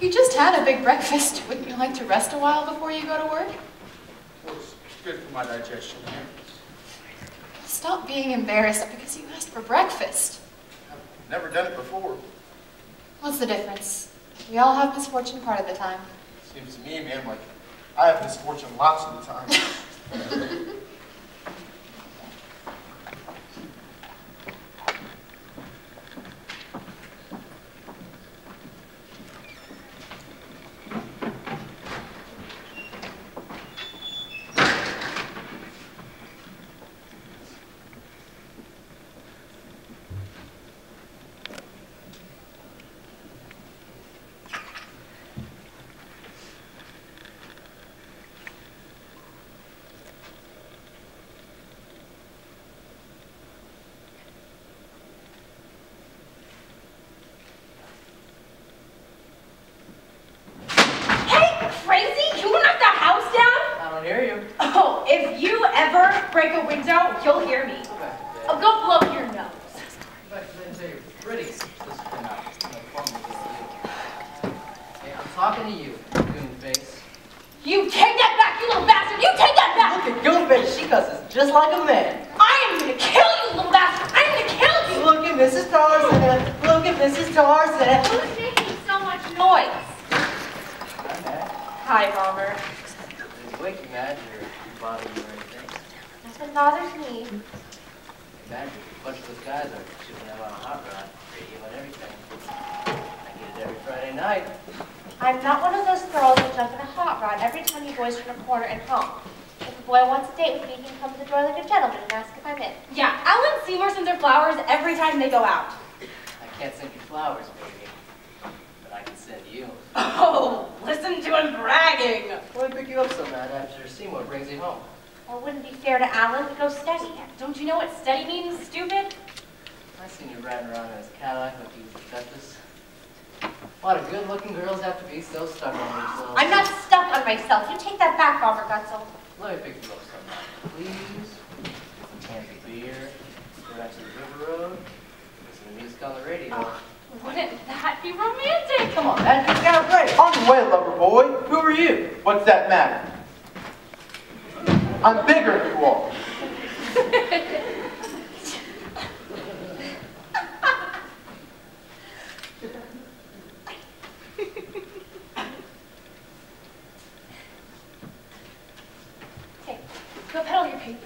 You just had a big breakfast. Wouldn't you like to rest a while before you go to work? Well, it's good for my digestion. Stop being embarrassed because you asked for breakfast. I've never done it before. What's the difference? We all have misfortune part of the time. Seems to me, man, like I have misfortune lots of the time. Break a window, you'll hear me. I'll go blow your nose. You're pretty. Hey, I'm talking to you, Goonface. You take that back, you little bastard! You take that back! Look at Goonface, she cusses just like a man. I am gonna kill you, little bastard! I'm gonna kill you! Look at Mrs. Tarzan. Look at Mrs. Tarzan. Who's making so much noise? I'm mad. Hi, Bomber. It's wicked mad you're bothering you or anything. Nothing bothers me. Imagine a bunch of those guys are shipping out on a hot rod, radio and everything. I get it every Friday night. I'm not one of those girls who jump in a hot rod every time you boys turn a corner and honk. If a boy wants a date with me, he can come to the door like a gentleman and ask if I'm in. Yeah, Alan Seymour sends her flowers every time they go out. I can't send you flowers, baby, but I can send you. Oh, listen to him bragging. Why pick you up so mad after Seymour brings you home? Well, it wouldn't be fair to Alan to go steady. Don't you know what steady means, stupid? I seen you riding around in his Cadillac like you was a duchess. Why do good-looking girls have to be so stuck on themselves? I'm not stuck on myself. You take that back, Bomber Gutzel. Let me pick you up sometime, please. Some cans of beer, go out to the River Road, listen to music on the radio. Oh, wouldn't that be romantic? Come on, man, you got a break. On the way, lover boy. Who are you? What's that matter? I'm bigger than you are. Hey, go peddle your papers.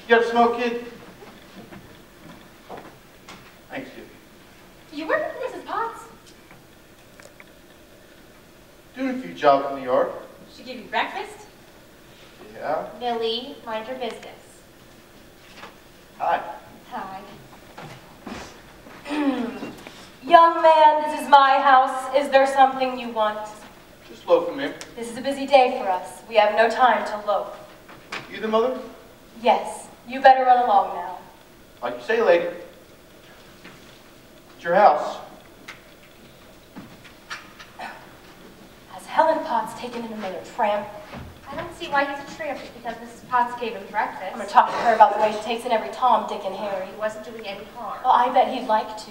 You got a smoke, kid? Thanks, you. You working for Mrs. Potts? Doing a few jobs in the yard. She give you breakfast? Yeah. Millie, mind your business. Hi. Hi. Young man, this is my house. Is there something you want? Just loafing, ma'am. This is a busy day for us. We have no time to loaf. You the mother? Yes, you better run along now. Like you say, lady. It's your house. Has Helen Potts taken in another tramp? I don't see why he's a tramp just because Mrs. Potts gave him breakfast. I'm going to talk to her about the way she takes in every Tom, Dick, and Harry. He wasn't doing any harm. Well, I bet he'd like to.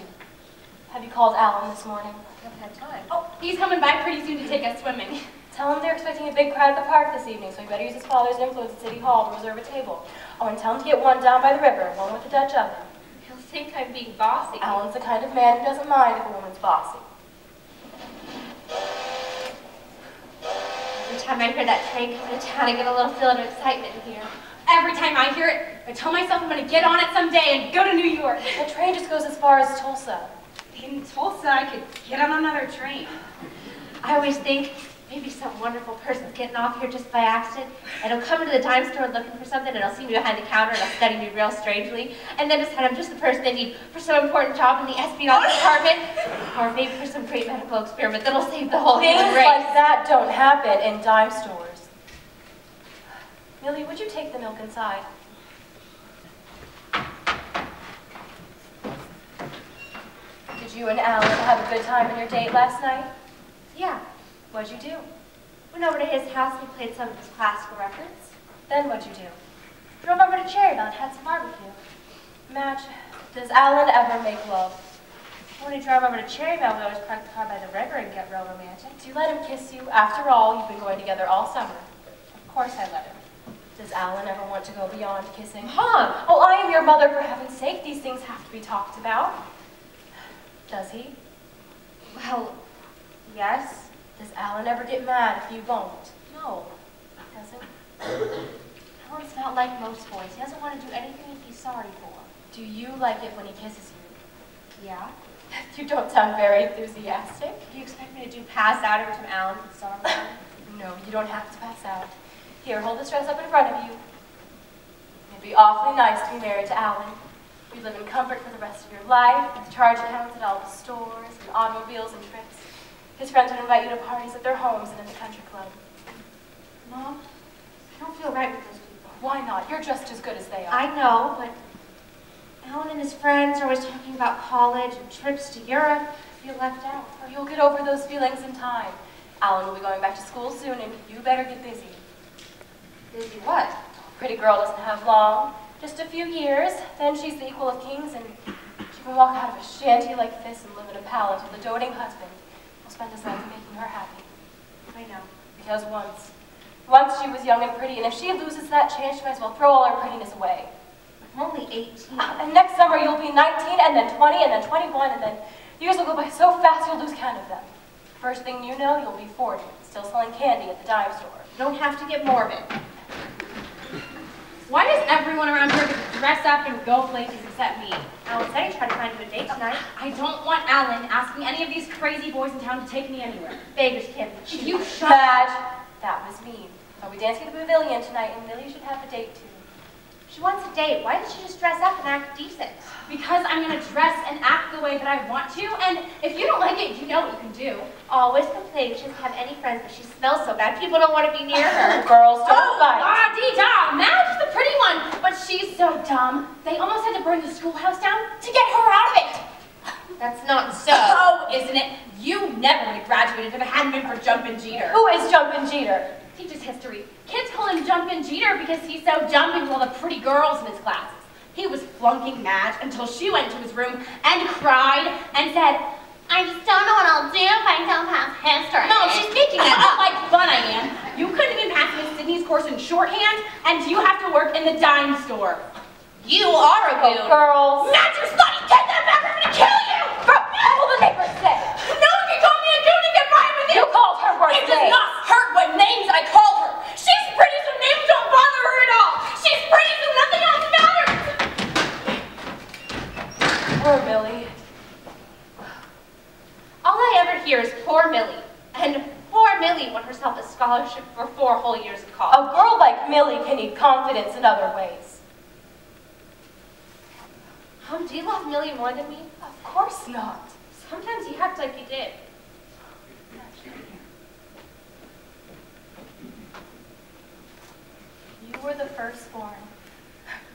Have you called Alan this morning? I haven't had time. Oh, he's coming by pretty soon to take us swimming. Tell him they're expecting a big crowd at the park this evening, so he better use his father's influence at City Hall to reserve a table. Oh, and tell him to get one down by the river, one with the Dutch oven. He'll think I'm being bossy. Alan's the kind of man who doesn't mind if a woman's bossy. Every time I hear that train coming to town, I get a little feeling of excitement in here. Every time I hear it, I tell myself I'm going to get on it someday and go to New York. The train just goes as far as Tulsa. In Tulsa, I could get on another train. I always think maybe some wonderful person's getting off here just by accident, and he'll come into the dime store looking for something, and he'll see me behind the counter, and he'll study me real strangely, and then decide I'm just the person they need for some important job in the espionage department, or maybe for some great medical experiment that'll save the whole Things human race. like that don't happen in dime stores. Millie, would you take the milk inside? Did you and Alan have a good time on your date last night? Yeah. What'd you do? Went over to his house and played some of his classical records. Then what'd you do? Drove over to Cherryville and had some barbecue. Madge, does Alan ever make love? When we drove over to Cherryville, we always parked the car by the river and get real romantic. Do you let him kiss you? After all, you've been going together all summer. Of course I let him. Does Alan ever want to go beyond kissing? Mom! Oh, I am your mother, for heaven's sake. These things have to be talked about. Does he? Well, yes. Does Alan ever get mad if you won't? No. Doesn't? Alan's not like most boys. He doesn't want to do anything he's sorry for. Do you like it when he kisses you? Yeah? You don't sound very enthusiastic. Do you expect me to do pass out every time Alan puts his arm around me? No, you don't have to pass out. Here, hold this dress up in front of you. It'd be awfully nice to be married to Alan. You'd live in comfort for the rest of your life, with charge accounts at all the stores, and automobiles and trips. His friends would invite you to parties at their homes and in the country club. Mom, I don't feel right with those people. Why not? You're just as good as they are. I know, but Alan and his friends are always talking about college and trips to Europe. I feel left out. Oh, you'll get over those feelings in time. Alan will be going back to school soon, and you better get busy. Busy what? Pretty girl doesn't have long. Just a few years, then she's the equal of kings, and she can walk out of a shanty like this and live in a palace with a doting husband who'll spend his life making her happy. I know. Because once she was young and pretty, and if she loses that chance, she might as well throw all her prettiness away. I'm only 18. And next summer you'll be 19, and then 20, and then 21, and then the years will go by so fast you'll lose count of them. First thing you know, you'll be 40, still selling candy at the dime store. You don't have to get morbid. Why does everyone around here get to dress up and go places except me? Alan said he tried to find you a date tonight. I don't want Alan asking any of these crazy boys in town to take me anywhere. Beggars can't be If choosers. you shut up. Madge, that was mean. But we dancing at the pavilion tonight, and Millie should have a date too. She wants a date. Why doesn't she just dress up and act decent? Because I'm gonna dress and act the way that I want to, and if you don't like it, you know what you can do. Always complaining she doesn't have any friends, but she smells so bad. People don't want to be near her. Girls don't Oh, fight. la-dee-da! Madge is the pretty one, but she's so dumb. They almost had to burn the schoolhouse down to get her out of it. That's not so. Oh, isn't it? You never would have graduated if it hadn't been for Jumpin' Jeter. Who is Jumpin' Jeter? Teaches history. Kids call him Jumpin' Jeter because he's so jumping with all the pretty girls in his classes. He was flunking Madge until she went to his room and cried and said, I just don't know what I'll do if I don't have history. No, she's making that up like fun I am. You couldn't even pass Miss Sydney's course in shorthand, and you have to work in the dime store. You are a goon. Girls. Madge, you slutty kid, that back, I'm gonna kill you! Girl, what will the neighbors say? No one can call me a goon and get by with it! You called her worse It does names. not hurt what names I call her. She's pretty, so names don't bother her at all. She's pretty, so nothing else matters. Poor Millie. All I ever hear is poor Millie. And poor Millie won herself a scholarship for 4 whole years of college. A girl like Millie can need confidence in other ways. Do you love Millie more than me? Of course not. Sometimes you act like you did. You were the firstborn.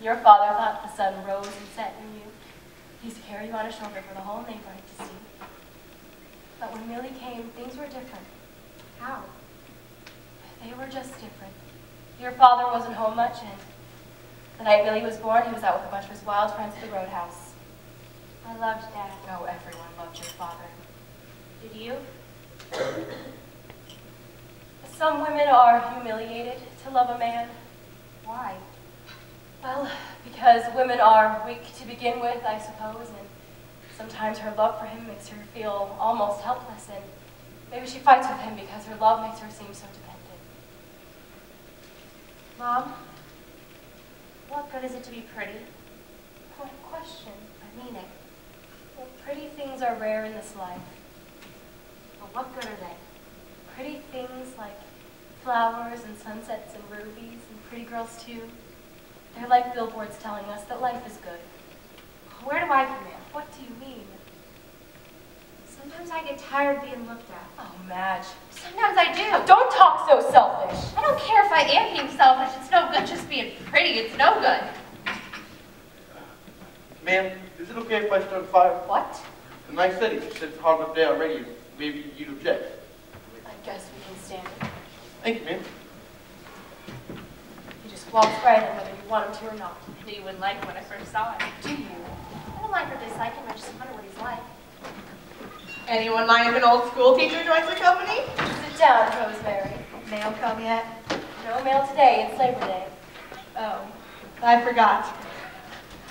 Your father thought the sun rose and set in you. He used to carry you on his shoulder for the whole neighborhood to see. But when Millie came, things were different. How? They were just different. Your father wasn't home much, and the night Millie was born, he was out with a bunch of his wild friends at the roadhouse. I loved Dad. Oh, everyone loved your father. Did you? Some women are humiliated to love a man. Why? Well, because women are weak to begin with, I suppose, and sometimes her love for him makes her feel almost helpless, and maybe she fights with him because her love makes her seem so dependent. Mom, what good is it to be pretty? What question? I mean it. Well, pretty things are rare in this life. But what good are they? Pretty things like flowers and sunsets and rubies and pretty girls too. They're like billboards telling us that life is good. Where do I come in? What do you mean? Sometimes I get tired being looked at. Oh, Madge. Sometimes I do. Don't talk so selfish. I don't care if I am being selfish. It's no good just being pretty. It's no good. Ma'am, is it okay if I start a fire? What? A nice study. You said hard enough day already. Maybe you'd object. I guess we can stand it. Thank you, ma'am. He just walks right in whether you want him to or not. I knew you wouldn't like him when I first saw him. Do you? I don't like or dislike him, I just wonder what he's like. Anyone mind if an old school teacher joins the company? Sit down, Rosemary. Mail come yet? No mail today, it's Labor Day. Oh, I forgot.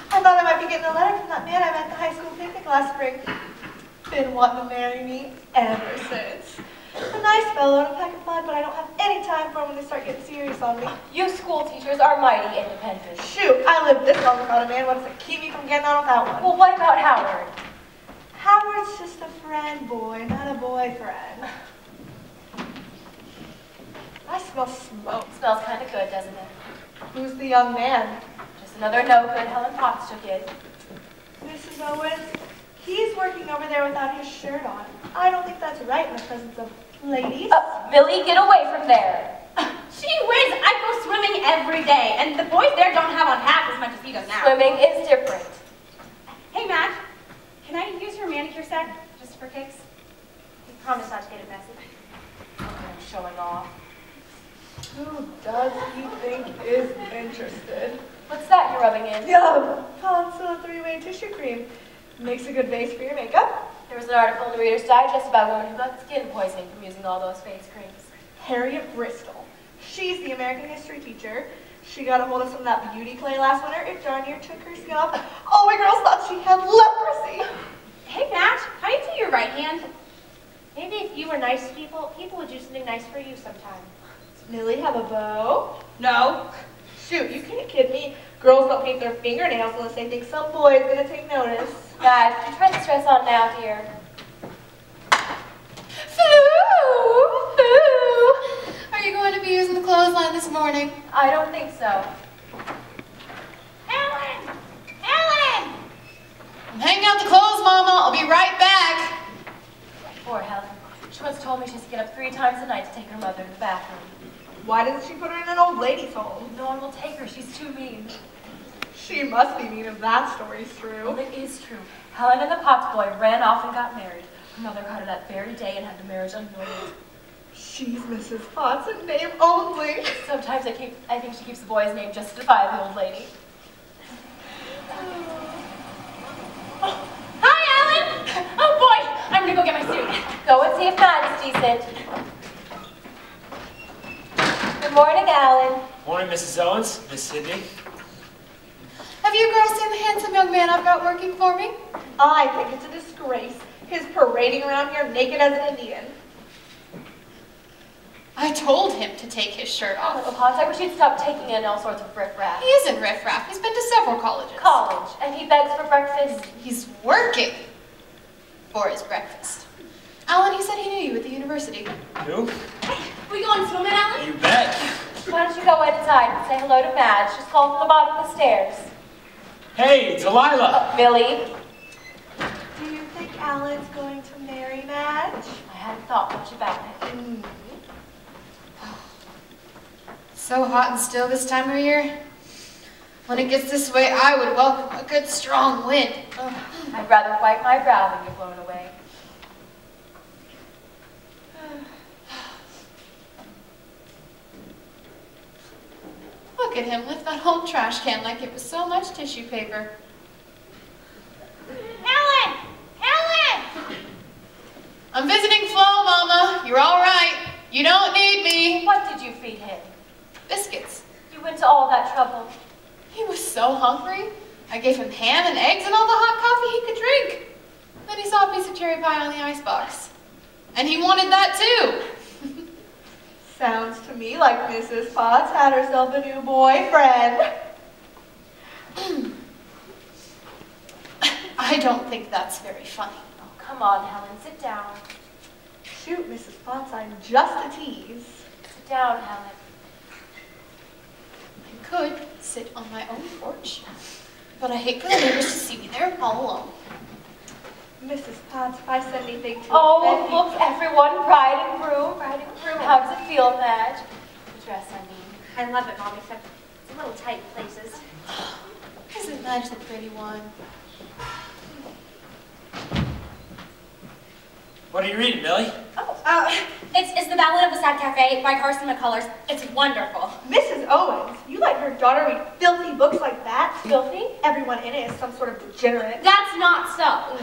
I thought I might be getting a letter from that man I met at the high school picnic last spring. Been wanting to marry me ever since. A nice fellow and a pack of blood, but I don't have any time for him when they start getting serious on me. You school teachers are mighty independent. Shoot, I lived this long without a man. What's to keep me from getting on without one? Well, what about Howard? Howard's just a friend boy, not a boyfriend. I smell smoke. Smells kind of good, doesn't it? Who's the young man? Just another no good Helen Potts took in. Mrs. Owens, he's working over there without his shirt on. I don't think that's right in the presence of ladies. Millie, get away from there. Gee whiz, I go swimming every day, and the boys there don't have on half as much as he does now. Swimming is different. Hey, Matt, can I use your manicure set just for kicks? He promised not to get it messy. I'm showing off. Who does he think is interested? What's that you're rubbing in? Yum! Tonsil 3-way tissue cream. Makes a good base for your makeup. There was an article in the Reader's Digest about women who got skin poisoning from using all those face creams. Harriet Bristol. She's the American history teacher. She got a hold of some of that beauty clay last winter. It darn near took her skin off. All my girls thought she had leprosy. Hey, Matt, how do you do your right hand? Maybe if you were nice to people, people would do something nice for you sometime. Does Millie have a bow? No. Shoot, you can't kid me. Girls don't paint their fingernails unless they think some boy's gonna take notice. Dad, try the stress on now, dear. Are you going to be using the clothesline this morning? I don't think so. Ellen! Ellen! I'm hanging out the clothes, Mama. I'll be right back. Poor Helen. She once told me she has to get up 3 times a night to take her mother to the bathroom. Why doesn't she put her in an old ladies' home? No one will take her. She's too mean. She must be mean if that story's true. Well, it is true. Helen and the Potts boy ran off and got married. Her mother caught her that very day and had the marriage annulled. She's Mrs. Potts in name only. Sometimes I think she keeps the boy's name just to defy the old lady. Hi, Ellen! Oh, boy, I'm gonna go get my suit. Go and see if Matt is decent. Good morning, Alan. Morning, Mrs. Owens, Miss Sydney. Have you girls seen the handsome young man I've got working for me? I think it's a disgrace. His parading around here naked as an Indian. I told him to take his shirt Oh, little off. Potts, I wish he'd stop taking in all sorts of riffraff. He isn't riffraff. He's been to several colleges. College, and he begs for breakfast. He's working for his breakfast. Alan, he said he knew you at the university. Who? We going swimming, Ellen? You bet. Why don't you go inside and say hello to Madge? She's called from the bottom of the stairs. Hey, Delilah. Millie. Do you think Alan's going to marry Madge? I hadn't thought much about it. So hot and still this time of year. When it gets this way, I would welcome a good strong wind. Ugh. I'd rather wipe my brow than get blown away. Look at him lift that whole trash can like it was so much tissue paper. Ellen! Ellen! I'm visiting Flo, Mama. You're all right. You don't need me. What did you feed him? Biscuits. You went to all that trouble. He was so hungry. I gave him ham and eggs and all the hot coffee he could drink. Then he saw a piece of cherry pie on the icebox. And he wanted that too. Sounds to me like Mrs. Potts had herself a new boyfriend. I don't think that's very funny. Oh, come on, Helen, sit down. Shoot, Mrs. Potts, I'm just a tease. Sit down, Helen. I could sit on my own porch, but I hate for the neighbors to see me there all alone. Mrs. Potts, if I said anything to offend Oh, you- look, everyone, bride and groom, bride and groom. How does it feel, Madge? The dress, I mean. I love it, Mom, except it's a little tight in places. Isn't Madge the pretty one? What are you reading, Millie? It's The Ballad of the Sad Cafe by Carson McCullers. It's wonderful. Mrs. Owens, you let your daughter read filthy books like that? Filthy? Everyone in it is some sort of degenerate. That's not so.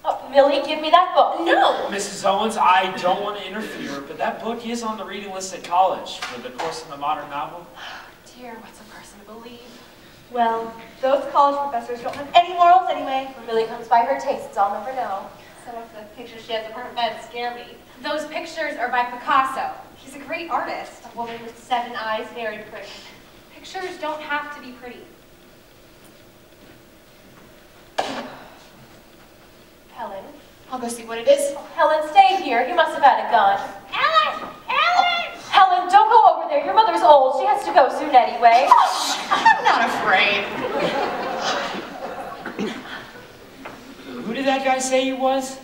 Oh, Millie, give me that book. No. Mrs. Owens, I don't want to interfere, but that book is on the reading list at college for the course in the modern novel. Dear, what's a person to believe? Well, those college professors don't have any morals anyway. When Millie comes by her tastes, I'll never know. Some of the pictures she has of her bed scare me. Those pictures are by Picasso. He's a great artist. A woman with 7 eyes, very pretty. Pictures don't have to be pretty. Helen. I'll go see what it is. Oh, Helen, stay here. You must have had a gun. Ellen! Ellen! Helen, don't go over there. Your mother's old. She has to go soon anyway. I'm not afraid. Who did that guy say he was?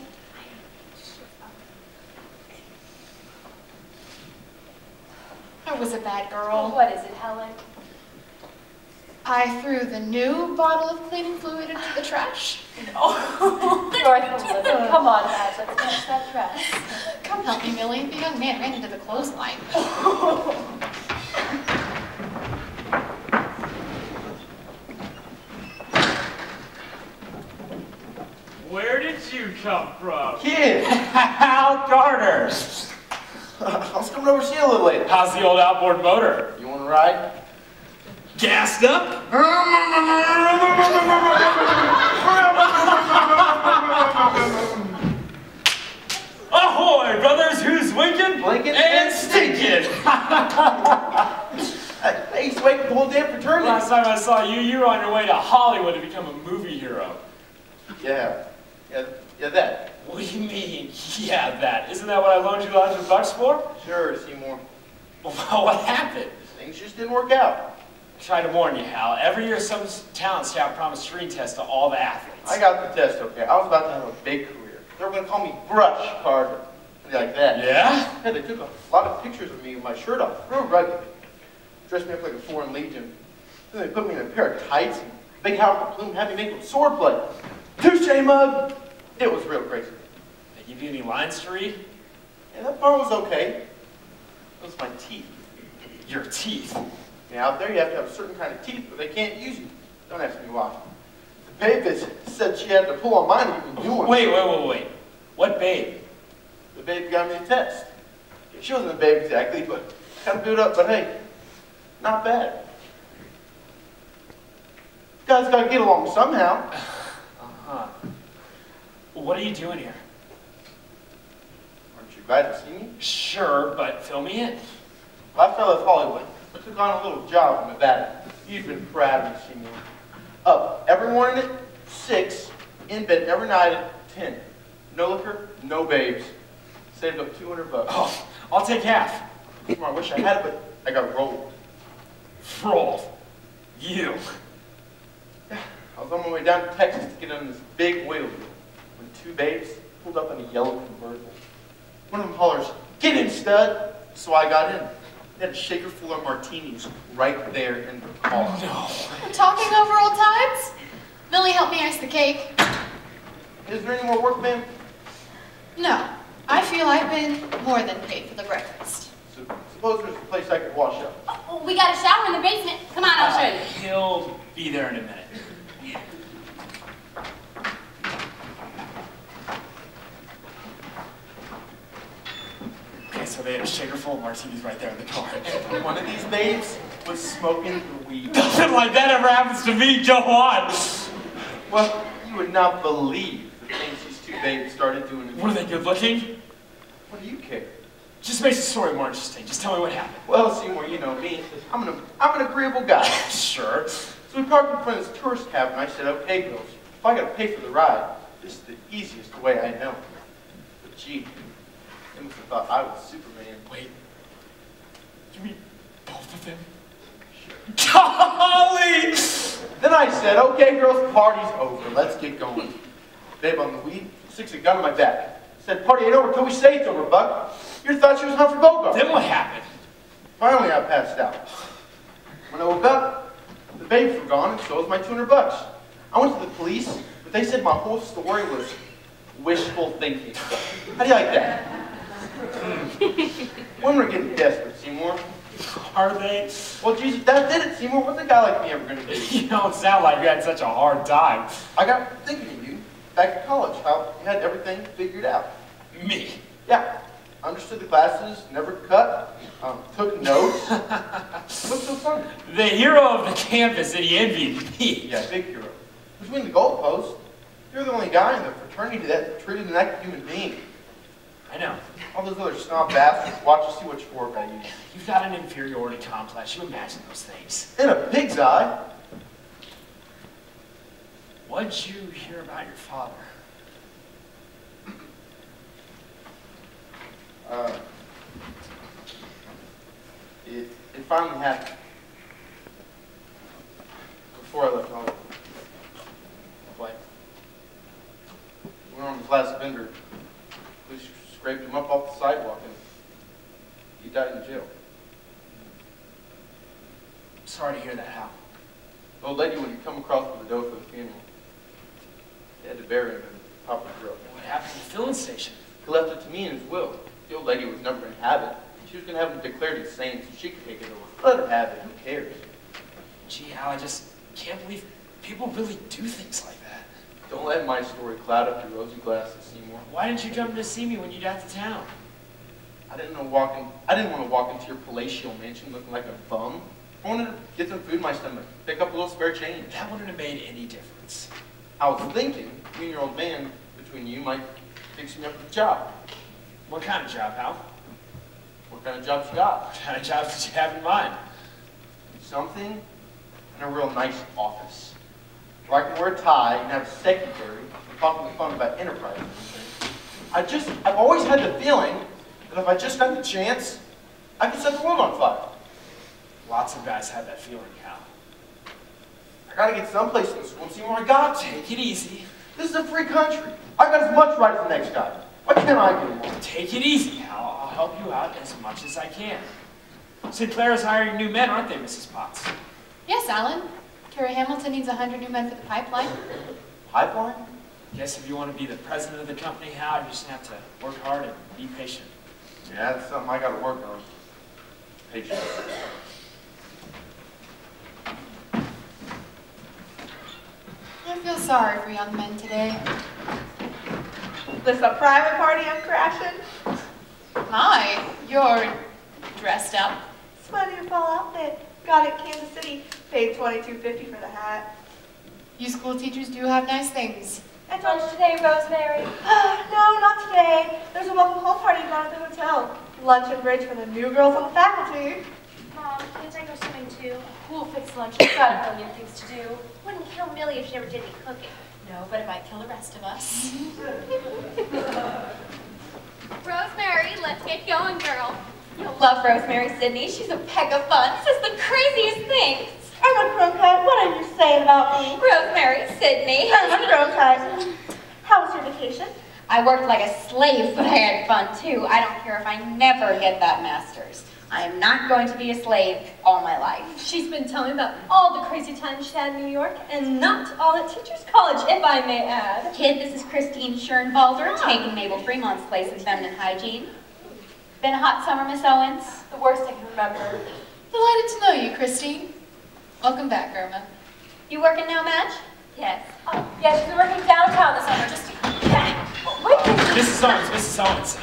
I was a bad Oh, girl. what is it, Helen? I threw the new bottle of cleaning fluid into the trash. Northumberland. Come on, Madge. Let's finish that dress. Come help me, Millie. The young man ran into the clothesline. Where did you come from? Kid! Hal Carter. I was coming over to see you a little later. How's the old outboard motor? You want to ride? Gassed up? Ahoy, brothers, who's winking? Blinking and stinking. I used to wait the whole damn fraternity. Last time I saw you, you were on your way to Hollywood to become a movie hero. Yeah, that. What do you mean, yeah, that? Isn't that what I loaned you $100 for? Sure, Seymour. Well, what happened? Things just didn't work out. Try to warn you, Hal. Every year, some talent scout promised screen tests to all the athletes. I got the test, okay. I was about to have a big career. They were going to call me Brush Carter. Like that. Yeah? Yeah, they took a lot of pictures of me with my shirt off, real rugged. Dressed me up like a foreign legion. Then they put me in a pair of tights and a big Howard plume, had me make with swordplay. Touche, mug! It was real crazy. They give you any lines to read? Yeah, that part was okay. It was my teeth. Your teeth. Yeah, out there you have to have a certain kind of teeth, but they can't use you. Don't ask me why. The babe said she had to pull on mine to get me doing. Wait. What babe? The babe got me a test. She wasn't a babe exactly, but kind of built up, but hey, not bad. Guys gotta get along somehow. Uh-huh. Well, what are you doing here? Aren't you glad to see me? Sure, but fill me in. Last I left Hollywood, I took on a little job in Nevada. You'd been proud of me, Seymour. Up every morning at 6, in bed every night at 10. No liquor, no babes. Saved up $200. Oh, I'll take half. I wish I had it, but I got rolled. Rolled. You. I was on my way down to Texas to get on this big wheel deal when 2 babes pulled up in a yellow convertible. One of them hollers, "Get in, stud!" So I got in. They had a shaker full of martinis right there in the car. No. We're talking over old times? Millie, help me ice the cake. Is there any more work, ma'am? No. I feel I've been more than paid for the breakfast. So, suppose there's a place I could wash up. Oh, we got a shower in the basement. Come on, I'll show you. He'll be there in a minute. Okay, so they had a shaker full of martinis right there in the car. And one of these babes was smoking the weed. Nothing like that ever happens to me, go on. Well, you would not believe the things these 2 babes started doing. What, are they good looking? What do you care? Just makes the story more interesting. Just tell me what happened. Well, Seymour, you know me. I'm an agreeable guy. Sure. So we parked in front of this tourist cabin. I said, "Okay, girls, if I gotta pay for the ride, this is the easiest way I know." But gee, they must have thought I was Superman. Wait. You mean both of them? Golly! Then I said, "Okay, girls, party's over. Let's get going." Babe on the weed, sticks a gun on my back. Said, "Party ain't over till we say it's over, Buck." You thought she was Humphrey Bogart. Then what happened? Finally, I passed out. When I woke up, the babes were gone, and so was my $200. I went to the police, but they said my whole story was wishful thinking. How do you like that? Women are getting desperate, Seymour. Are they? Well, Jesus, that did it, Seymour. What's a guy like me ever going to do? You don't sound like you had such a hard time. I got thinking of you back at college, how you had everything figured out. Me? Yeah, understood the classes, never cut, took notes. What's so funny? The hero of the campus, and he envied me. Yeah, big hero. Between the goalposts, you're the only guy in the fraternity that treated him like a human being. I know. All those other snob bastards watch to see which fork I use. You've got an inferiority complex. You imagine those things. In a pig's eye. What'd you hear about your father? It finally happened. Before I left Hollywood. What? We were on his last bender. Police scraped him up off the sidewalk and he died in jail. Sorry to hear that, Hal. The old lady wouldn't come across with the dough for the funeral. They had to bury him in Papa Grill. What happened to the filling station? He left it to me in his will. The old lady was never going to have it. She was going to have him declared insane so she could take it over. Let her have it. Who cares? Gee, Hal, I just can't believe people really do things like that. Don't let my story cloud up your rosy glasses, Seymour. Why didn't you come to see me when you got to town? I didn't want to walk into your palatial mansion looking like a bum. I wanted to get some food in my stomach, pick up a little spare change. That wouldn't have made any difference. I was thinking, you and your old man, between you, might fix me up with a job. What kind of job, Hal? What kind of jobs you got? What kind of jobs did you have in mind? Something in a real nice office. Where I can wear a tie and have a secretary and talk on the phone about enterprise and things. I've always had the feeling that if I just got the chance, I could set the world on fire. Lots of guys have that feeling, Hal. I gotta get someplace in this world, Seymour. I got to. Take it easy. This is a free country. I've got as much right as the next guy. Why can't I get along? Take it easy, Hal. I'll help you out as much as I can. Sinclair is hiring new men, aren't they, Mrs. Potts? Yes, Alan. Carrie Hamilton needs 100 new men for the pipeline. Pipeline? Guess if you want to be the president of the company, Hal, you just have to work hard and be patient. Yeah, that's something I gotta work on. Patience. I feel sorry for young men today. This a private party I'm crashing? My, you're dressed up. It's my new fall outfit. Got it in Kansas City. Paid $22.50 for the hat. You school teachers do have nice things. And lunch today, Rosemary? No, not today. There's a welcome home party down at the hotel. Lunch and bridge for the new girls on the faculty. Mom, can't I go swimming too? Who'll fix lunch? We've got a million things to do. Wouldn't kill Millie if she ever did any cooking. No, but it might kill the rest of us. Rosemary, let's get going, girl. You'll love Rosemary, Sydney. She's a peck of fun. Says the craziest things. Emma Cronkite, what are you saying about me? Rosemary, Sydney. Emma Cronkite. How was your vacation? I worked like a slave, but I had fun too. I don't care if I never get that master's. I am not going to be a slave all my life. She's been telling me about all the crazy times she had in New York, and not all at Teachers College, if I may add. Kid, this is Christine Schoenwalder, taking Mabel Fremont's place in feminine hygiene. Been a hot summer, Miss Owens? The worst I can remember. Delighted to know you, Christine. Welcome back, Irma. You working now, Madge? Yes. Yeah, she's been working downtown this summer just to... Wait, Mrs. Owens,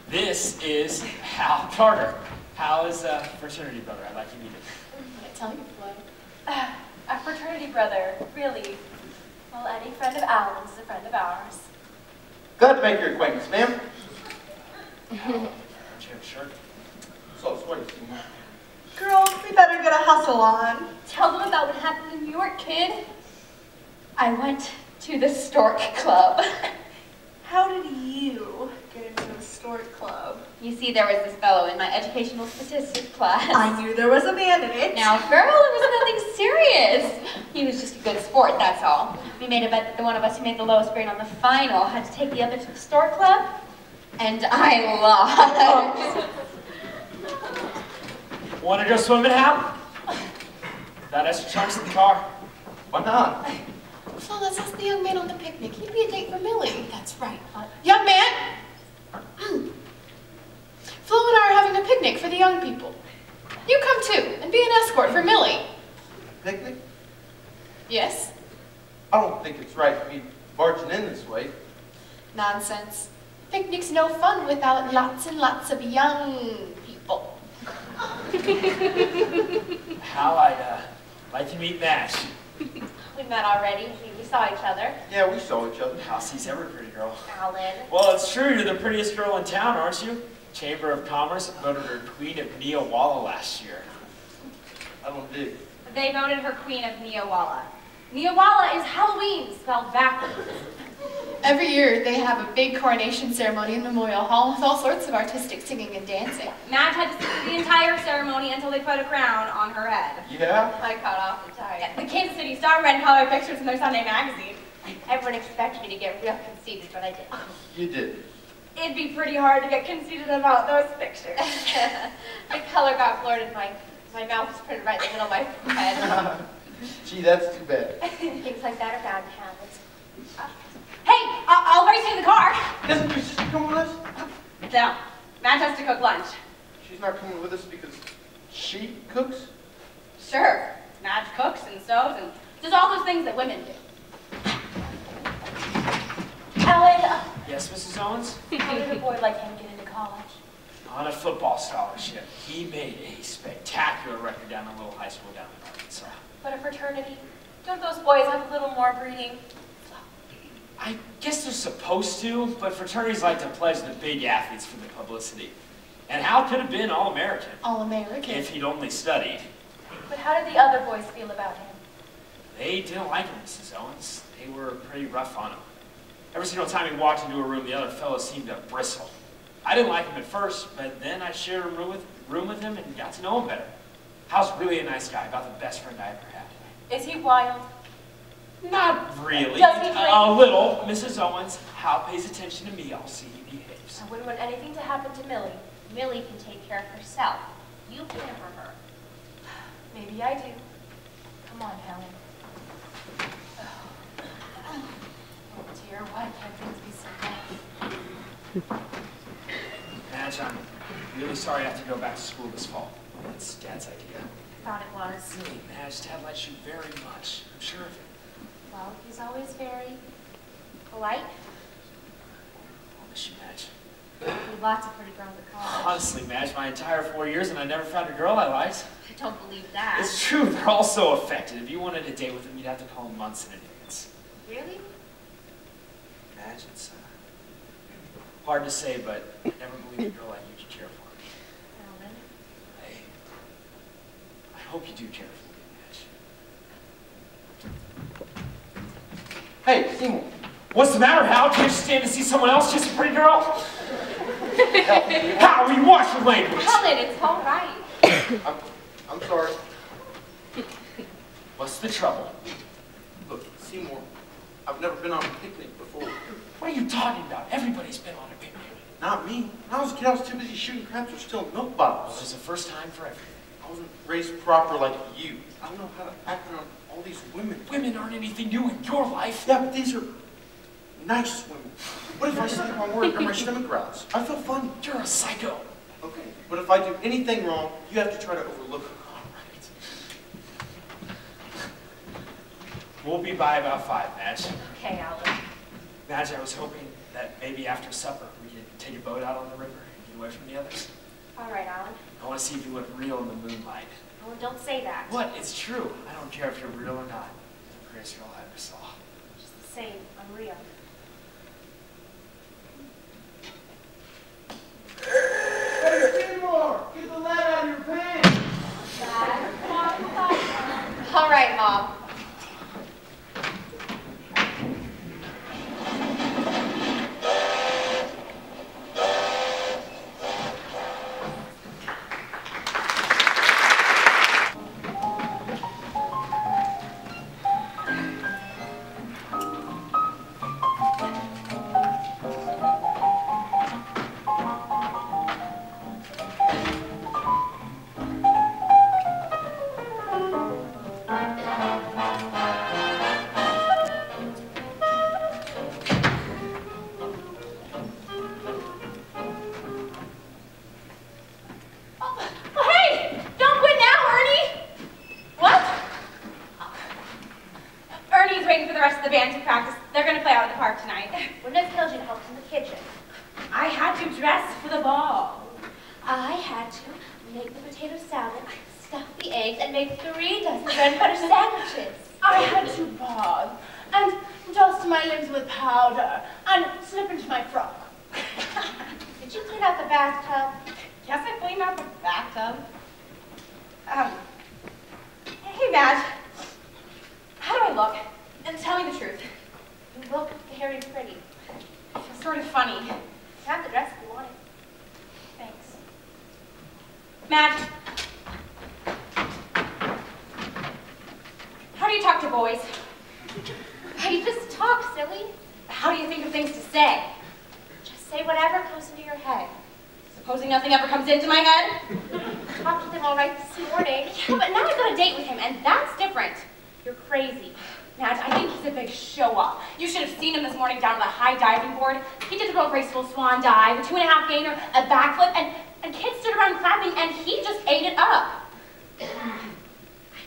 this is Hal Carter. Hal is a fraternity brother. I'd like you to meet him. I tell you, Flo. a fraternity brother, really. Well, any friend of Alan's is a friend of ours. Glad to make your acquaintance, ma'am. Do you have a shirt? So sweaty, Seymour. Girls, we better get a hustle on. Tell them about what happened in New York, kid. I went to the Stork Club. How did you get into the Stork Club? You see, there was this fellow in my educational statistics class. I knew there was a man in it. Now, girl, it was nothing serious. He was just a good sport, that's all. We made a bet that the one of us who made the lowest grade on the final had to take the other to the Stork Club, and I lost. Want to go swimming, Hal? Got extra chunks in the car. Why not? Flo, Well, that's just the young man on the picnic. He'd be a date for Millie. That's right. Young man! Flo and I are having a picnic for the young people. You come too, and be an escort for Millie. Picnic? Yes? I don't think it's right to be barging in this way. Nonsense. Picnic's no fun without lots and lots of young people. Hal, I'd like to meet Madge. We met already. We saw each other. Yeah, we saw each other. Hal sees every pretty girl. Alan. Well, it's true, you're the prettiest girl in town, aren't you? Chamber of Commerce voted her Queen of Neowalla last year. I don't dig. They voted her Queen of Neowalla. Neowalla is Halloween spelled backwards. Every year, they have a big coronation ceremony in Memorial Hall with all sorts of artistic singing and dancing. Madge had to sit through the entire ceremony until they put a crown on her head. Yeah? I caught off the tie. The Kansas City Star ran color pictures in their Sunday magazine. Everyone expected me to get real conceited, but I didn't. You did. It'd be pretty hard to get conceited about those pictures. The color got blurred and my mouth was printed right in the middle of my forehead. Gee, that's too bad. Things like that are bound to happen. Hey, I'll race you in the car. Doesn't your sister come with us? No, Madge has to cook lunch. She's not coming with us because she cooks? Sure, Madge cooks and sews and does all those things that women do. Ellen, Yes, Mrs. Owens? how did a boy like him get into college? On a football scholarship. He made a spectacular record down in a little high school down in Arkansas. But a fraternity? Don't those boys have a little more breeding? I guess they're supposed to, but fraternities like to pledge the big athletes for the publicity. And Hal could have been All-American All-American. if he'd only studied. But how did the other boys feel about him? They didn't like him, Mrs. Owens. They were pretty rough on him. Every single time he walked into a room, the other fellows seemed to bristle. I didn't like him at first, but then I shared a room with him and got to know him better. Hal's really a nice guy, about the best friend I ever had. Is he wild? Not really. Does he drink? A little, Mrs. Owens. Hal pays attention to me. I'll see he behaves. I wouldn't want anything to happen to Millie. Millie can take care of herself. You pamper her. Maybe I do. Come on, Helen. Oh dear, why can't things be so bad? Madge, I'm really sorry I have to go back to school this fall. It's Dad's idea. I thought it was. Really, Madge, Dad likes you very much. I'm sure of it. Well, he's always very polite. I'll miss you, Madge. With lots of pretty girls at college. Honestly, Madge, my entire 4 years and I never found a girl I liked. I don't believe that. It's true, they're all so affected. If you wanted a date with them, you'd have to call them months in advance. Really? Madge, it's hard to say, but I never believed a girl like you could care for me. Alan. I hope you do care for me, Madge. Hey, Seymour. What's the matter, Hal? Can't you stand to see someone else kiss a pretty girl? Hal, will you watch your language? Alan, it's all right. I'm sorry. What's the trouble? Look, Seymour, I've never been on a picnic before. What are you talking about? Everybody's been on a picnic. Not me. When I was a kid, I was too busy shooting craps or stealing milk Well, bottles. there's a first time for everything. I wasn't raised proper like you. I don't know how to act around all these women. Women aren't anything new in your life. Yeah, but these are nice women. What if I sleep on work or my stomach growls? I feel funny. You're a psycho. Okay, but if I do anything wrong, you have to try to overlook it. All right. We'll be by about 5, Madge. Okay, Alan. Madge, I was hoping that maybe after supper we could take a boat out on the river and get away from the others. All right, Alan. I want to see if you look real in the moonlight. Oh, don't say that. What? It's true. I don't care if you're real or not. You're the prettiest girl I ever saw. Just the same, I'm real. Hey, Seymour! Get the lead out of your pants! All right, Mom. band to practice. They're gonna play out in the park tonight. Wouldn't have told you to help in the kitchen. I had to dress for the ball. I had to make the potato salad, stuff the eggs, and make 3 dozen bread and butter sandwiches. I had to bathe and dust my limbs with powder and slip into my frock. Did you clean out the bathtub? Yes, I cleaned out the bathtub. Hey, Madge. How do I look? And tell me the truth. You look very pretty. It's sort of funny. You have the dress if you want it. Thanks. Madge. How do you talk to boys? How you just talk, silly. How do you think of things to say? Just say whatever comes into your head. Supposing nothing ever comes into my head? Talked with him all right this morning. Yeah, but now I've got a date with him, and that's different. You're crazy. Madge, I think he's a big show-off. You should have seen him this morning down on the high diving board. He did the real graceful swan dive, a 2.5 gainer, a backflip, and kids stood around clapping, and he just ate it up. I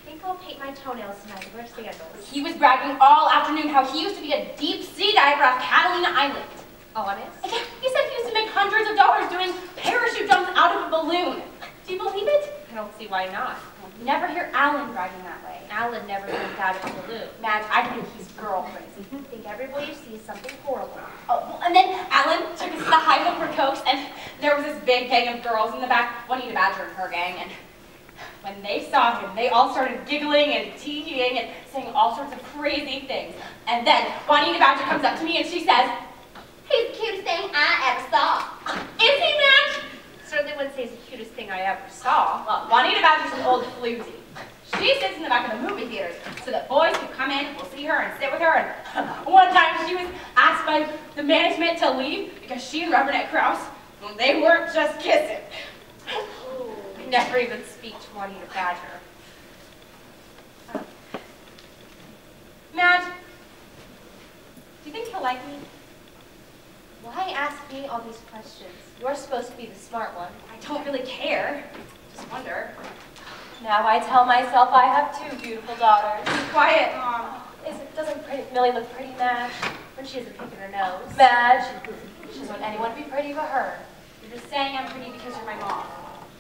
think I'll paint my toenails tonight and wear sandals. He was bragging all afternoon how he used to be a deep-sea diver off Catalina Island. Honest? Yeah, he said he used to make hundreds of dollars doing parachute jumps out of a balloon. Do you believe it? I don't see why not. You never hear Alan bragging that way. Alan never jumped out of a balloon. Madge, I think he's girl crazy. I think every boy you see is something horrible. Oh, well, and then Alan took us to the high for Cokes, and there was this big gang of girls in the back, Juanita Badger and her gang, and when they saw him, they all started giggling and tee-heeing and saying all sorts of crazy things. And then Juanita Badger comes up to me and she says, He's the cutest thing I ever saw. "Is he, Madge?" Certainly wouldn't say he's the cutest thing I ever saw. Well, Juanita Badger's an old floozy. She sits in the back of the movie theaters so that boys who come in will see her and sit with her. And one time she was asked by the management to leave because she and Reverend Krause, well, they weren't just kissing. I never even speak to Juanita Badger. Madge, do you think he'll like me? Why ask me all these questions? You're supposed to be the smart one. I don't really care. Just wonder. Now I tell myself I have 2 beautiful daughters. Be quiet, Mom. Doesn't Millie look pretty, Madge? When she has a pink in her nose. Madge, she doesn't want anyone to be pretty but her. You're just saying I'm pretty because you're my mom.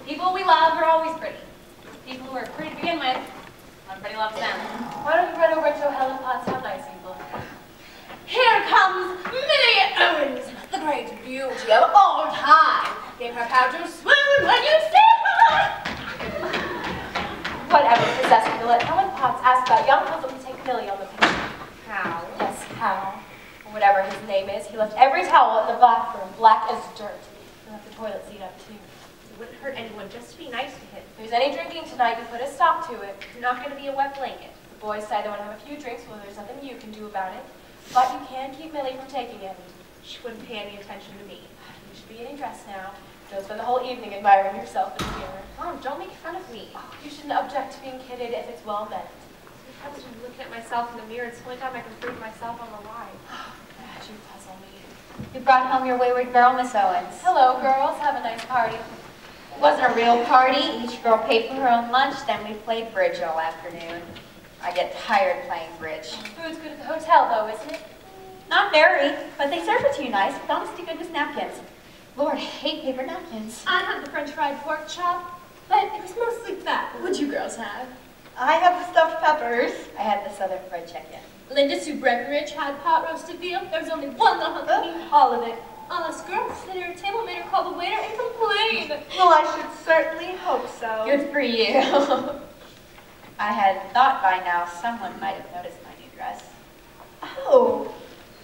People we love are always pretty. People who are pretty to begin with, everybody loves them. Why don't you run over and show Helen Potts how nice you look? Here comes Millie Owens, the great beauty of all time. Give her power to swoon when you see her. Whatever possessed me to let Helen Potts ask about young cousin to take Millie on the picture. How? Yes, how? Or whatever his name is, he left every towel in the bathroom black as dirt. He left the toilet seat up too. It wouldn't hurt anyone just to be nice to him. If there's any drinking tonight, we put a stop to it. You're not going to be a wet blanket. The boys say they want to have a few drinks, well, there's nothing you can do about it. But you can keep Millie from taking any. She wouldn't pay any attention to me. You should be getting dressed now. Don't spend the whole evening admiring yourself in the mirror. Mom, don't make fun of me. You shouldn't object to being kidded if it's well meant. Sometimes I'm looking at myself in the mirror. It's the only time I can prove myself I'm alive. Madge, you puzzle me. You brought home your wayward girl, Miss Owens. Hello, girls. Have a nice party. It wasn't a real party. Each girl paid for her own lunch, then we played bridge all afternoon. I get tired playing bridge. Food's good at the hotel, though, isn't it? Not very, but they serve it to you nice with honest to goodness napkins. Lord, I hate paper napkins. I had the French fried pork chop, but it was mostly fat. What'd you girls have? I have the stuffed peppers. I had the Southern fried chicken. Linda Sue Breckenridge had pot roasted veal. There was only one left of me. All of it. Alice Girl sat at her table, made her call the waiter and complain. Well, I should certainly hope so. Good for you. I had thought by now someone might have noticed my new dress. Oh,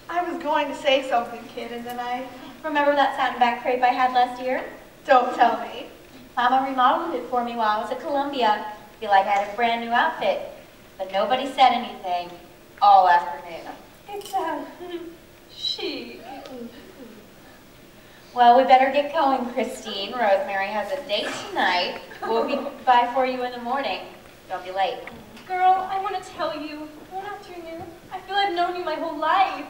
I was going to say something, kid, and then I... Remember that satin back crepe I had last year? Don't tell me. Mama remodeled it for me while I was at Columbia. Feel like I had a brand new outfit. But nobody said anything all afternoon. It's, she. Well, we better get going, Christine. Rosemary has a date tonight. We'll be by for you in the morning. Don't be late. Girl, I want to tell you, one afternoon, I feel I've known you my whole life.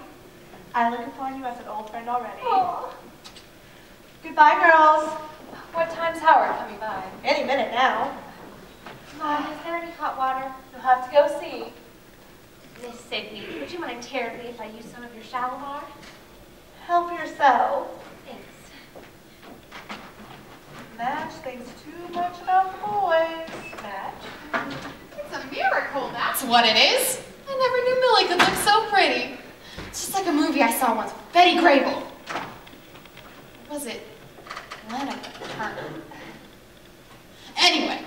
I look upon you as an old friend already. Oh. Goodbye, girls. What time's Howard coming by? Any minute now. Mom, is there any hot water? You'll have to go see. Miss Sydney, would you mind terribly if I use some of your Shalimar? Help yourself. Thanks. Madge thinks too much about the boys. Madge? It's a miracle, that's what it is. I never knew Millie could look so pretty. It's just like a movie I saw once with Betty Grable. Was it Lana Turner? Anyway,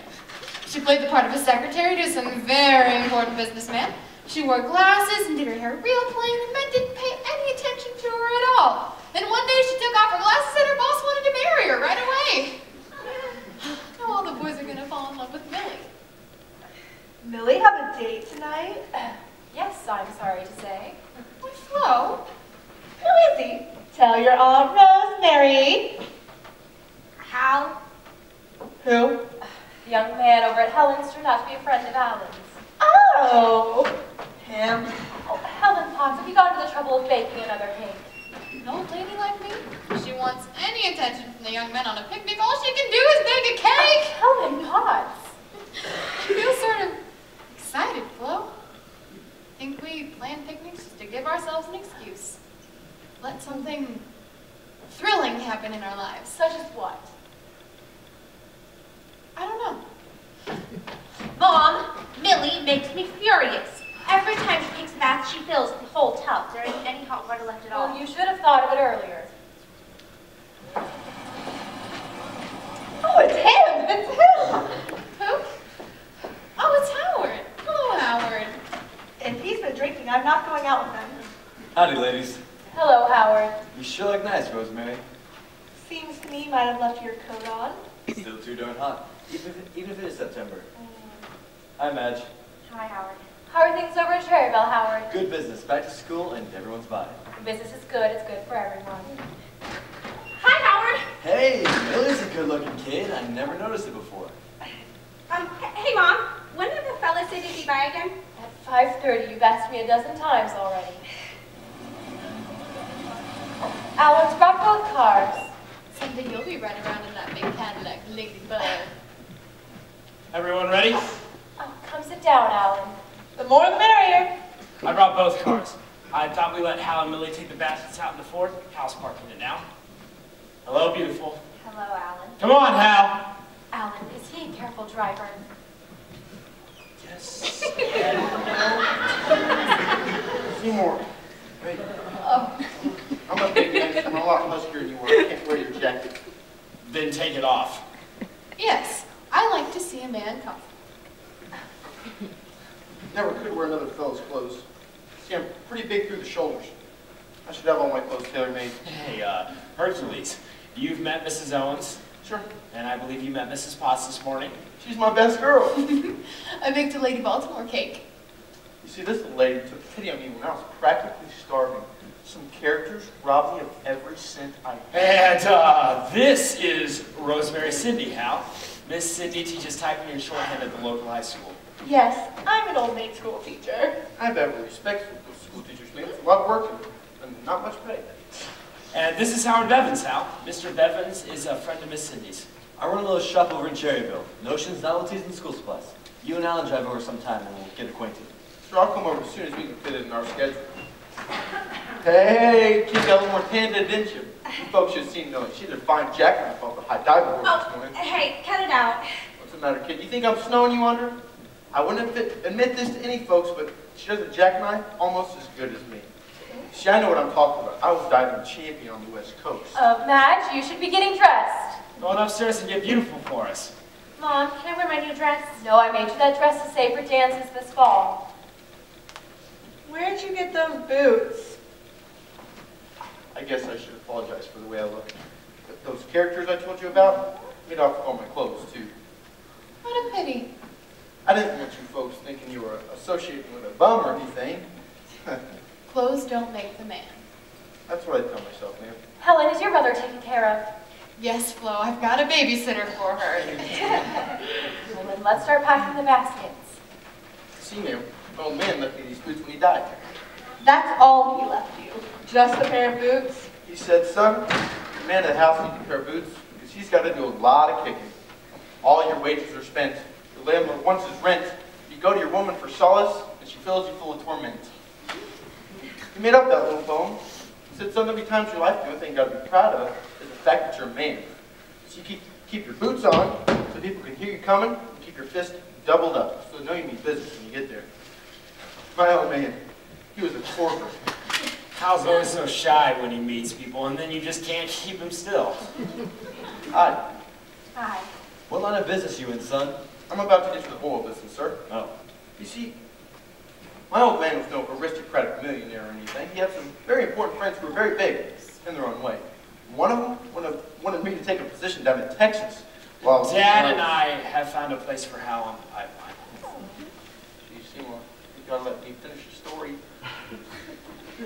she played the part of a secretary to some very important businessman. She wore glasses and did her hair real plain, and men didn't pay any attention to her at all. Then one day she took off her glasses and her boss wanted to marry her right away. Now all the boys are gonna fall in love with Millie. Millie have a date tonight? Yes, I'm sorry to say. Why, Flo? Who is he? Tell your Aunt Rosemary. Hal? Who? The young man over at Helen's turned out to be a friend of Alan's. Oh, him. Oh, Helen Potts, have you gone to the trouble of baking another cake? An old lady like me? If she wants any attention from the young men on a picnic, all she can do is bake a cake! Helen Potts. I feel sort of excited, Flo. Think we plan picnics just to give ourselves an excuse. Let something thrilling happen in our lives. Such as what? I don't know. Mom, Millie makes me furious. Every time she takes a bath, she fills the whole tub. There ain't any hot water left at all. Well, you should have thought of it earlier. Oh, it's him. It's him. Who? Oh, it's Howard. Hello, Howard. If he's been drinking, I'm not going out with him. Howdy, ladies. Hello, Howard. You sure look nice, Rosemary. Seems to me you might have left your coat on. Still too darn hot, even if it is September. Hi, Madge. Hi, Howard. How are things over at Cherryville, Howard? Good business. Back to school and everyone's buying. The business is good. It's good for everyone. Hi, Howard. Hey, Millie's a good-looking kid. I never noticed it before. Hey, Mom. When did the fella say to be by again? At 5:30, you've asked me a dozen times already. Alan's brought both cars. Someday you'll be running around in that big Cadillac, Ladybug. Everyone ready? Oh, come sit down, Alan. The more the merrier. I brought both cars. I thought we let Hal and Millie take the baskets out in the Ford. Hal's parking it now. Hello, beautiful. Hello, Alan. Come on, Hal. Alan, is he a careful driver? Yes. Seymour, wait. I'm a big man. I'm a lot huskier than you are. I can't wear your jacket. Then take it off. Yes, I like to see a man comfortable. Never could wear another fellow's clothes. See, I'm pretty big through the shoulders. I should have all my clothes tailor-made. Hey, Hercules, you've met Mrs. Owens, Sure. and I believe you met Mrs. Potts this morning. She's my best girl. I baked a Lady Baltimore cake. You see, this little lady took pity on me when I was practically starving. Some characters robbed me of every cent I had. And this is Rosemary Cindy, Hal. Miss Cindy teaches typing and shorthand at the local high school. Yes, I'm an old maid school teacher. I have every respect for those school teachers, man. It's a lot of work and not much pay. And this is Howard Bevins, Hal. Mr. Bevins is a friend of Miss Cindy's. I run a little shop over in Cherryville. Notions, novelties, and school supplies. You and Alan drive over sometime and we'll get acquainted. Sure, I'll come over as soon as we can fit it in our schedule. Hey, kid got a little more tanned, didn't you? You folks should have seen Millie. She did a fine jackknife off the high dive board this morning. Hey, cut it out. What's the matter, kid? You think I'm snowing you under? I wouldn't admit this to any folks, but she does a jackknife almost as good as me. See, I know what I'm talking about. I was diving champion on the West Coast. Madge, you should be getting dressed. Go on upstairs and get beautiful for us. Mom, can I wear my new dress? No, I made you that dress to save for dances this fall. Where'd you get those boots? I guess I should apologize for the way I look. But those characters I told you about made off with all my clothes, too. What a pity. I didn't want you folks thinking you were associating with a bum or anything. Clothes don't make the man. That's what I tell myself, man. Helen, is your mother taken care of? Yes, Flo, I've got a babysitter for her. Well, then let's start packing the baskets. See, man, my old man left me these boots when he died. That's all he left you. Just a pair of boots? He said, son, the man at the house needs a pair of boots because he's got to do a lot of kicking. All your wages are spent. Your landlord wants his rent. You go to your woman for solace, and she fills you full of torment. He made up that little poem. He said, son, there'll be times in your life the only thing you gotta be proud of is the fact that you're a man. So you keep your boots on so people can hear you coming, and keep your fist doubled up so they know you mean business when you get there. My old man, he was a corker. Hal's always so shy when he meets people, and then you just can't keep him still. Hi. Hi. What line of business you in, son? I'm about to enter the oil business, sir. Oh. You see, my old man was no aristocratic millionaire or anything. He had some very important friends who were very big in their own way. One of them wanted me to take a position down in Texas. While Dad and I have found a place for Hal on the pipeline. Geez, Seymour, you gotta let me finish the story.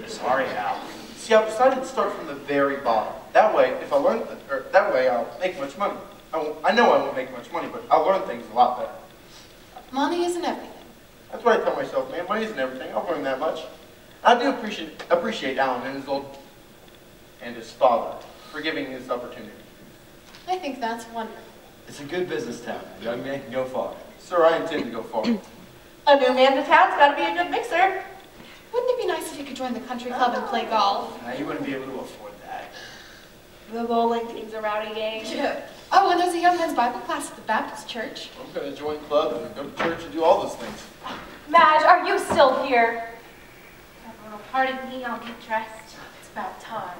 Sorry, Hal. See, I decided to start from the very bottom. That way, if I learn, that way I'll make much money. I know I won't make much money, but I'll learn things a lot better. Money isn't everything. That's what I tell myself, man. Money isn't everything. I'll learn that much. I do appreciate Alan and his father for giving me this opportunity. I think that's wonderful. It's a good business town. A young man can go far. Sir, I intend to go far. A new man to town's got to be a good mixer. Wouldn't it be nice if you could join the country club and play golf? You wouldn't be able to afford that. The bowling team's a rowdy gang. Yeah. Oh, and there's a young men's Bible class at the Baptist church. I'm going to join club and go to church and do all those things. Madge, are you still here? Oh, pardon me, I'll get dressed. It's about time.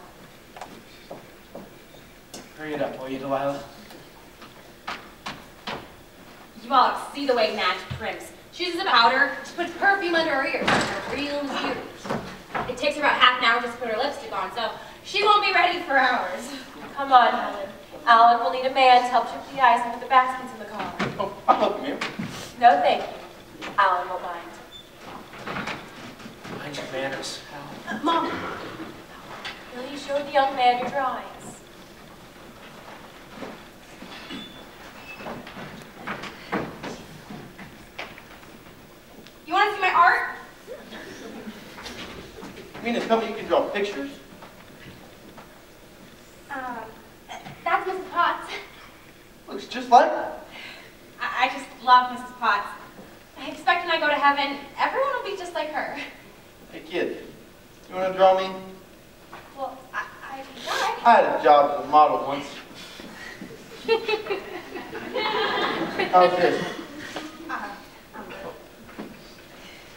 Hurry it up, will you, Delilah? You all ought to see the way Madge primps. She uses a powder, she puts perfume under her ears, her real beauty. It takes her about half an hour just to put her lipstick on, so she won't be ready for hours. Come on, Helen. Alan will need a man to help chip the ice and put the baskets in the car. Oh, I'll help you, ma'am. No, thank you. Alan will mind. Mind your manners, Hal. Mom, will you show the young man your drawings? You want to see my art? You mean to tell me you can draw pictures? That's Mrs. Potts. Looks just like her. I just love Mrs. Potts. I expect when I go to heaven, everyone will be just like her. Hey, kid, you want to draw me? Well, I can try. I had a job as a model once. How's this?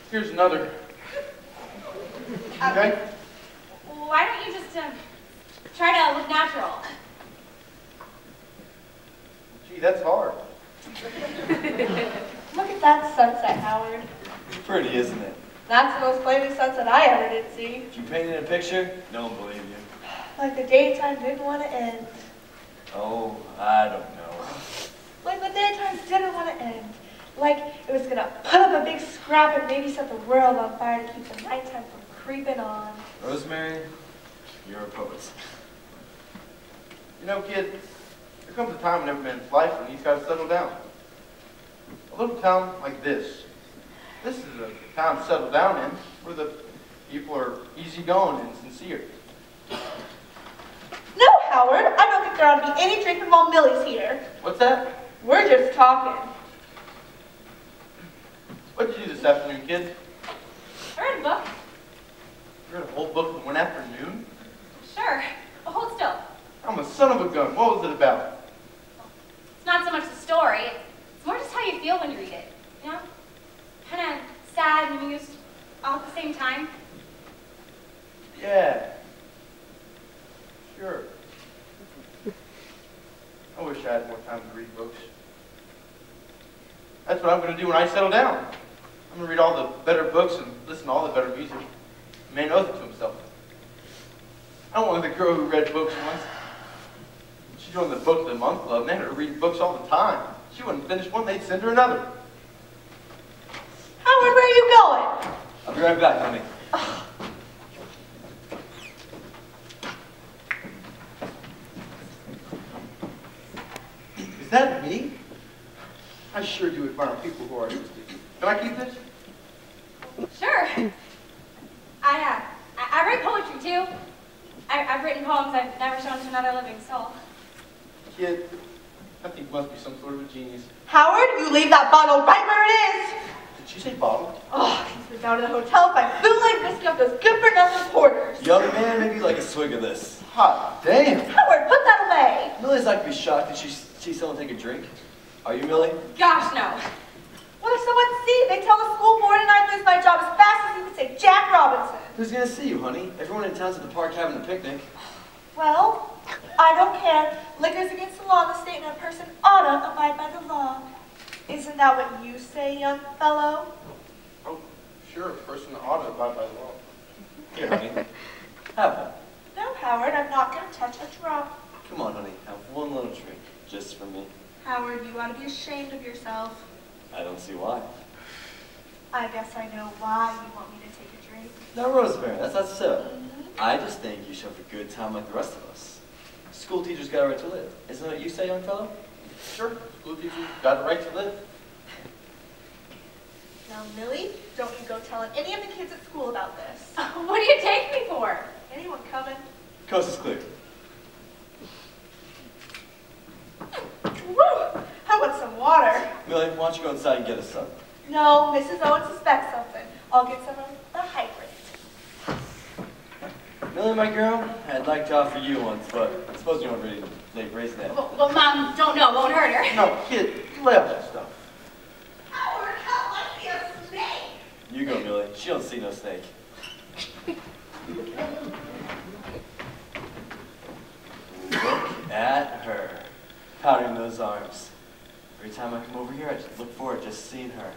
Here's another. Okay? Why don't you just try to look natural? Gee, that's hard. Look at that sunset, Howard. It's pretty, isn't it? That's the most flaming sunset I ever did see. If you painted a picture, no one believe you. Like the daytime didn't want to end. Oh, I don't know. Like the daytime didn't want to end. Like it was gonna put up a big scrap and maybe set the world on fire to keep the nighttime from creeping on. Rosemary, you're a poet. You know, kid, there comes a time in every man's life when he's got to settle down. A little town like this. This is a town to settle down in, where the people are easygoing and sincere. No, Howard, I don't think there ought to be any drinking while Millie's here. What's that? We're just talking. What did you do this afternoon, kid? I read a book. You read a whole book in one afternoon? Sure. But hold still. I'm a son of a gun. What was it about? It's not so much the story. It's more just how you feel when you read it. You know? Kind of sad and amused all at the same time. Yeah. Sure. I wish I had more time to read books. That's what I'm going to do when I settle down. I'm going to read all the better books and listen to all the better music. A man owes it to himself. I don't want the girl who read books once. She joined the Book of the Month Club, and they had her read books all the time. She wouldn't finish one, they'd send her another. Howard, where are you going? I'll be right back, honey. Is that me? I sure do admire people who are artistic. Can I keep this? Sure. I write poetry too. I've written poems I've never shown to another living soul. Kid, I think you must be some sort of a genius. Howard, you leave that bottle right where it is. Did she say bottle? Oh, he's been go down to the hotel, find bootleg whiskey off those good-for-nothing porters. Young man, maybe you'd like a swig of this. Hot damn. Howard, put that away. Millie's not gonna be shocked if she sees someone take a drink. Are you, Millie? Gosh, no. What if someone sees? They tell the school board and I lose my job as fast as you can say Jack Robinson. Who's gonna see you, honey? Everyone in town's at the park having a picnic. Well, I don't care. Liquor's against the law in the state and a person ought to abide by the law. Isn't that what you say, young fellow? Oh, sure, a person ought to abide by the law. Here, honey. Have one. No, Howard, I'm not going to touch a drop. Come on, honey. Have one little drink. Just for me. Howard, you ought to be ashamed of yourself. I don't see why. I guess I know why you want me to take a drink. Now, Rosemary, that's not so. I just think you should have a good time like the rest of us. School teachers got a right to live. Isn't that what you say, young fellow? Sure, school teachers got a right to live. Now, Millie, don't you go telling any of the kids at school about this. What do you take me for? Anyone coming? Coast is clear. Woo! I want some water. Millie, why don't you go inside and get us some? No, Mrs. Owen suspects something. I'll get some of the hydrant. Millie, my girl, I'd like to offer you one, but I suppose you don't really like raising that. Well, Mom, don't know. Won't hurt her. No, kid, lay off that stuff. Howard, how might be a snake? You go, Millie. She don't see no snake. Look at her, powdering those arms. Every time I come over here, I just look forward to just seeing her.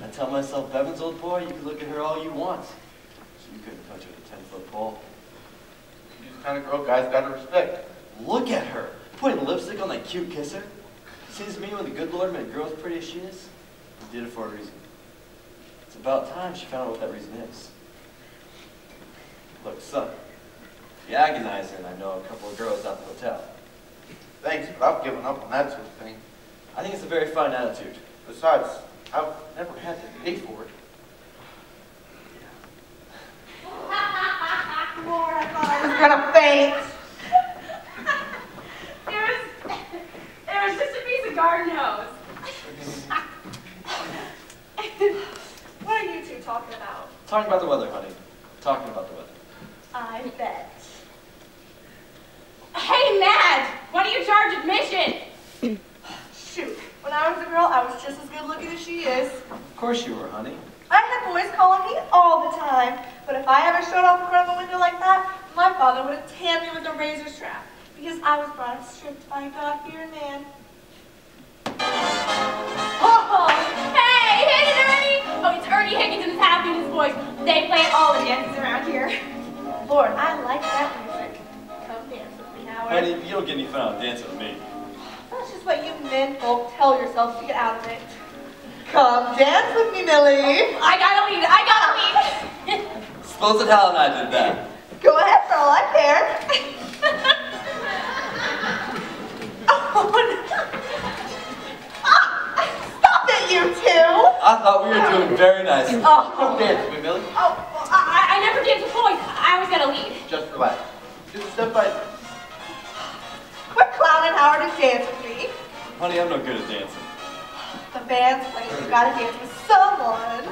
I tell myself, Bevan's old boy, you can look at her all you want. So you couldn't touch her with a 10-foot pole. She's the kind of girl guys gotta respect. Look at her, putting lipstick on that cute kisser. Seems to me when the good Lord made a girl as pretty as she is, he did it for a reason. It's about time she found out what that reason is. Look, son, you agonizing, I know a couple of girls out the hotel. Thanks, but I've given up on that sort of thing. I think it's a very fine attitude. Besides, I've never had to pay for it. Lord, I thought I was gonna faint. It was just a piece of garden hose. What are you two talking about? Talking about the weather, honey. Talking about the weather. I bet. Hey, Madge, why do you charge admission? Shoot, when I was a girl, I was just as good looking as she is. Of course you were, honey. I had boys calling me all the time, but if I ever showed off in front of a window like that, my father would have tanned me with a razor strap, because I was brought up strict by a God-fearing man. Oh, hey, hit it, Ernie! Oh, it's Ernie Higgins and his Happiness Boys. They play all the dances around here. Lord, I like that music. Come dance with me, Howard. Honey, you don't get any fun out of dancing with me. That's just what you men folk tell yourselves to get out of it. Come dance with me, Millie. I gotta leave. Suppose that Hal and I did that. Go ahead for all I care. Oh, no. Stop it, you two. I thought we were doing very nicely. Don't dance with me, Millie. Oh, well, I never did with boys. I always gotta leave. Just relax. Just step by. Quit clowning Howard and dance with me. Honey, I'm no good at dancing. The band's playing. You gotta dance with someone.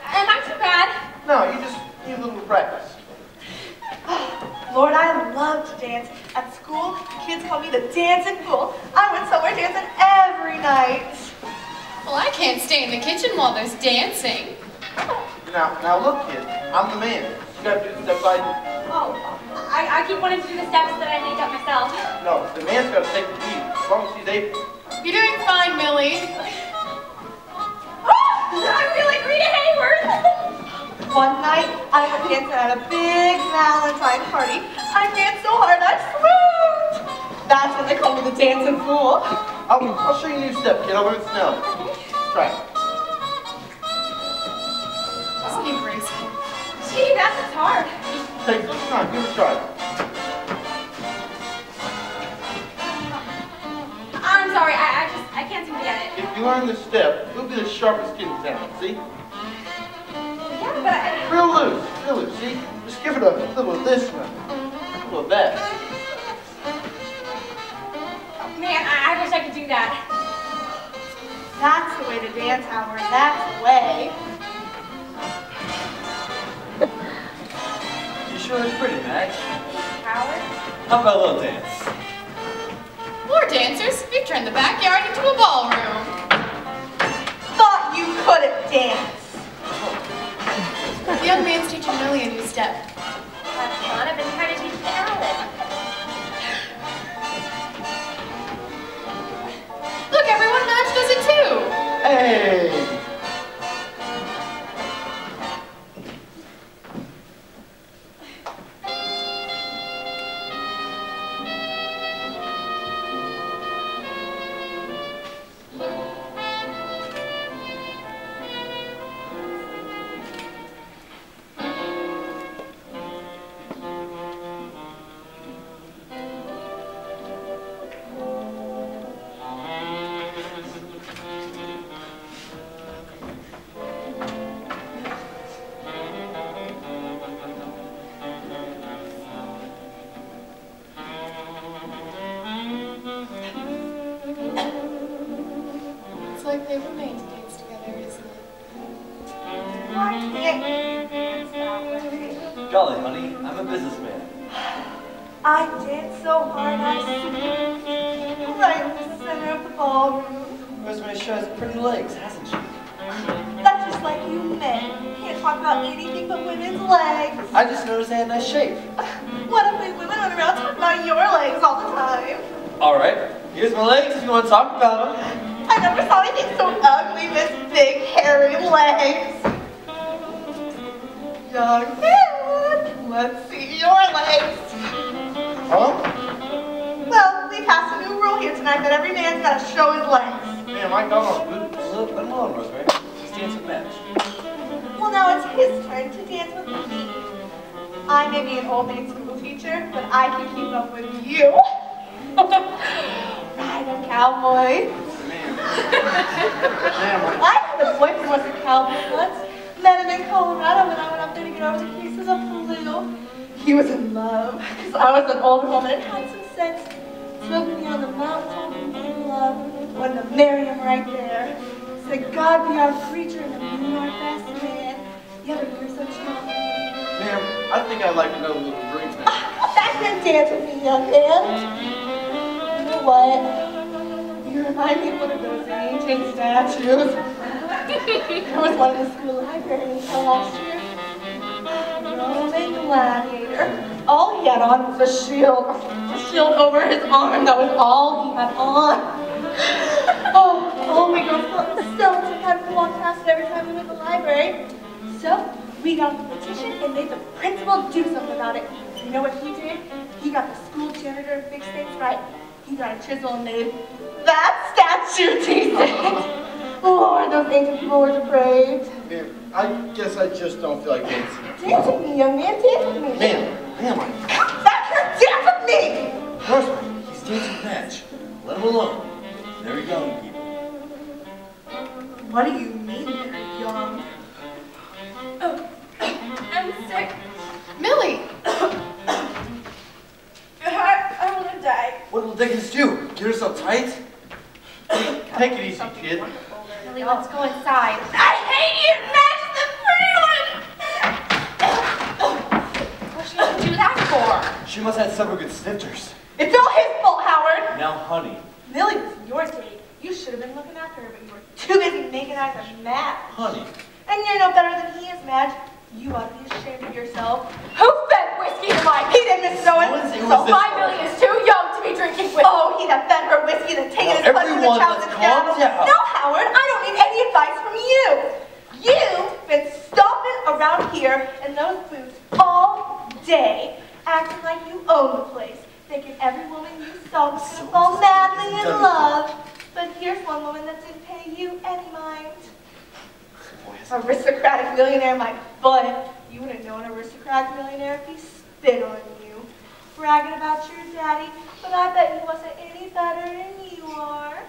Am I too bad? No, you just need a little practice. Lord, I love to dance. At school, the kids call me the dancing fool. I went somewhere dancing every night. Well, I can't stay in the kitchen while there's dancing. Now look, kid. I'm the man. You gotta do the steps I do. Oh, I keep wanting to do the steps that I make up myself. No, the man's gotta take the lead, as long as he's able. You're doing fine, Millie. I'm feeling Rita Hayworth. One night, I went dancing at a big Valentine party. I danced so hard I swooned. That's when they call me the dancing fool. I'll show you a new step, kid. I'll learn it now. Try it. Isn't he graceful? Gee, that's hard. Take some time. Give it a try. I'm sorry, I can't seem to get it. If you learn this step, you'll be the sharpest kid in town. See? Yeah, but I... Real loose. See? Just give it a little of this one, a little of that. Man, I wish I could do that. That's the way to dance, Howard. That's the way. sure is pretty, Madge. Howard? How about a little dance? More dancers. We've turned the backyard into a ballroom. Thought you couldn't dance. The young man's teaching Millie a new step. That's fun. I've been trying to teach it to Alan. Look, everyone, Madge does it too. Hey! It's like they were made to dance together, isn't it? Why can't you dance that way? Golly, honey, I'm a businessman. I dance so hard I swim right in the center of the ballroom. Rosemary sure has pretty legs, hasn't she? That's just like you men. You can't talk about anything but women's legs. I just noticed they had nice shape. What if we women went around talking about your legs all the time? All right, here's my legs if you want to talk about them. I never saw anything so ugly as big, hairy legs. Young man, let's see your legs. Huh? Well, we passed a new rule here tonight that every man's got to show his legs. Man, I got on boots. Look, I'm alone, Rosemary. Let's dance with Madge. Well, now it's his turn to dance with me. I may be an old maid school teacher, but I can keep up with you. Ride a cowboy. Man. I had a boyfriend who was a cowboy once. Met him in Colorado when I went up there to get over the cases of flu. He was in love, because I was an older woman and had some sense. Took me on the mountain, told me he in love. Wanted to marry him right there. Said, God be our preacher and be our best man. Yeah, but you're so charming. Ma'am, I think I'd like another little drink now. Back and dance with me, young man. You know what? You remind me of one of those ancient statues. There was one in the school library until last year. Roman gladiator. All he had on was a shield. A shield over his arm. That was all he had on. Oh, my girls felt the skeleton had to walk past it every time we went to the library. So we got the petition and made the principal do something about it. You know what he did? He got the school janitor to fix things right. He got a chisel and made that statue decent. Lord, those ancient people were depraved. Ma'am, I guess I just don't feel like dancing. Dance with me, young man, dance with me. Ma'am, That's her, dance with me! Rosemary, he's dancing with Madge. Let him alone. They're young people. What do you mean they're young? Oh, I'm sick. Millie! I want to die. What will Dickens do? Get herself tight? Take it easy, kid. Millie, let's go inside. I hate you, Madge, the pretty one. What should you do that for? She must have had several good snifters. It's all his fault, Howard. Now, honey. Millie was your date. You should have been looking after her, but you were too busy making eyes at Matt. Honey. And you're no better than he is, Madge. You ought to be ashamed of yourself. Who fed whiskey to my He didn't, Mrs. Owen. It was So this my Millie is too young to be drinking whiskey. Oh, he'd have fed her whiskey and taken his punch from the everyone, child let's and calm down. down. No, Howard, I don't need any advice from you. You've been stomping around here in those boots all day, acting like you own the place, thinking every woman you saw was going to fall madly in love. But here's one woman that didn't pay you any mind. Aristocratic millionaire, my butt. You wouldn't know an aristocratic millionaire if he spit on you. Bragging about your daddy, but I bet he wasn't any better than you are.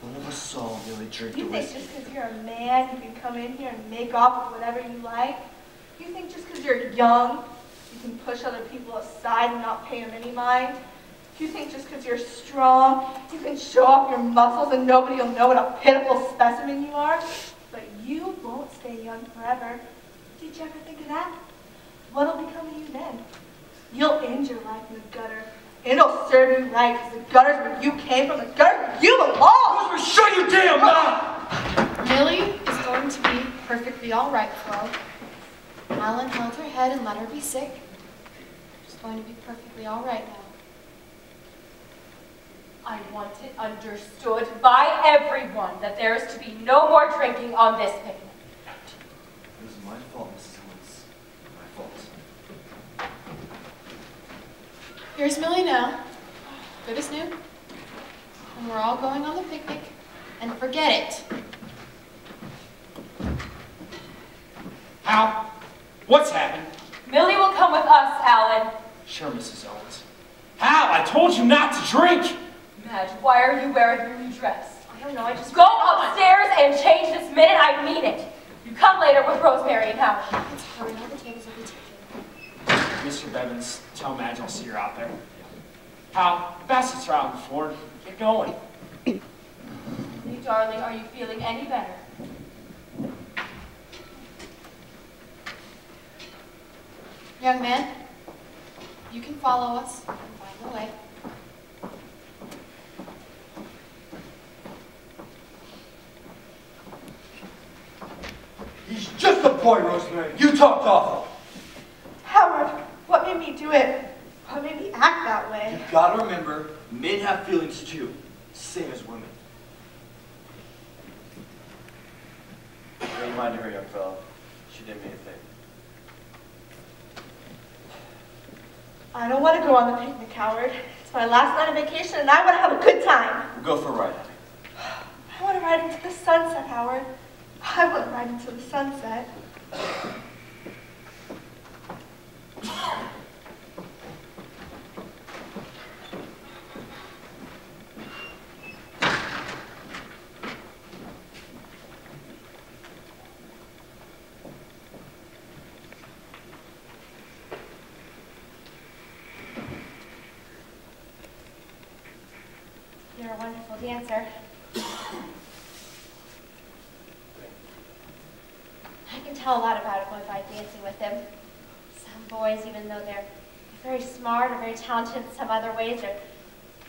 None of us saw Millie drink the You think whiskey. just because you're a man, you can come in here and make off with whatever you like? You think just because you're young, you can push other people aside and not pay them any mind? You think just because you're strong, you can show off your muscles and nobody will know what a pitiful specimen you are? But you won't stay young forever. Did you ever think of that? what'll become of you then? You'll end your life in the gutter. It'll serve you right, because the gutter's where you came from, the gutter's where you belong! Shut your damn mouth! Millie is going to be perfectly all right, Flo. Alan held her head and let her be sick. She's going to be perfectly all right now. I want it understood by everyone that there is to be no more drinking on this picnic. It was my fault, Mrs. Owens. My fault. Here's Millie now, good as new. And we're all going on the picnic, and forget it. Hal, what's happened? Millie will come with us, Alan. Sure, Mrs. Owens. Hal, I told you not to drink! Madge, why are you wearing your new dress? I don't know, I just... Go upstairs and change this minute, I mean it. You come later with Rosemary and Howard. Let's hurry, all the tables will be taken. Mr. Bevins, tell Madge I'll see her out there. Hal, the baskets are out on the floor. Get going. Lee, darling, are you feeling any better? Young man, you can follow us and find the way. He's just a boy, Rosemary. You talked awful. Howard, what made me do it? What made me act that way? You gotta remember, men have feelings too. Same as women. Don't mind her, young fella. She didn't mean a thing. I don't want to go on the picnic, Howard. It's my last night of vacation and I want to have a good time. We'll go for a ride, honey. I want to ride into the sunset, Howard. I want to ride into the sunset. You're a wonderful dancer. I can tell a lot about a boy by dancing with him. Some boys, even though they're very smart or very talented in some other ways, they're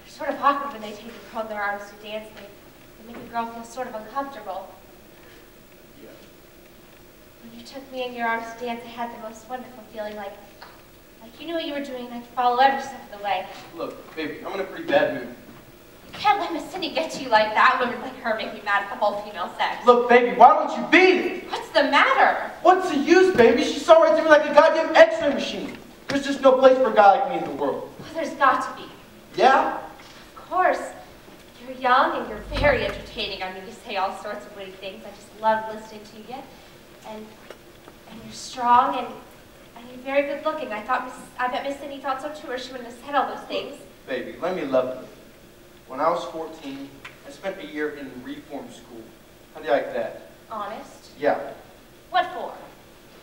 sort of awkward when they take a girl in their arms to dance. They make a girl feel sort of uncomfortable. Yeah. When you took me in your arms to dance, I had the most wonderful feeling, like you knew what you were doing and I could follow every step of the way. Look, baby, I'm in a pretty bad mood. You can't let Miss Cindy get to you like that. Women like her make me mad at the whole female sex. Look, baby, why don't you beat it? What's the matter? What's the use, baby? She saw right through me like a goddamn X-ray machine. There's just no place for a guy like me in the world. Well, there's got to be. Yeah? Of course. You're young and you're very entertaining. I mean, you say all sorts of witty things. I just love listening to you. And you're strong and you're very good looking. I bet Miss Cindy thought so too, or she wouldn't have said all those things. Baby, let me love you. When I was 14, I spent a year in reform school. How do you like that? Honest? Yeah. What for?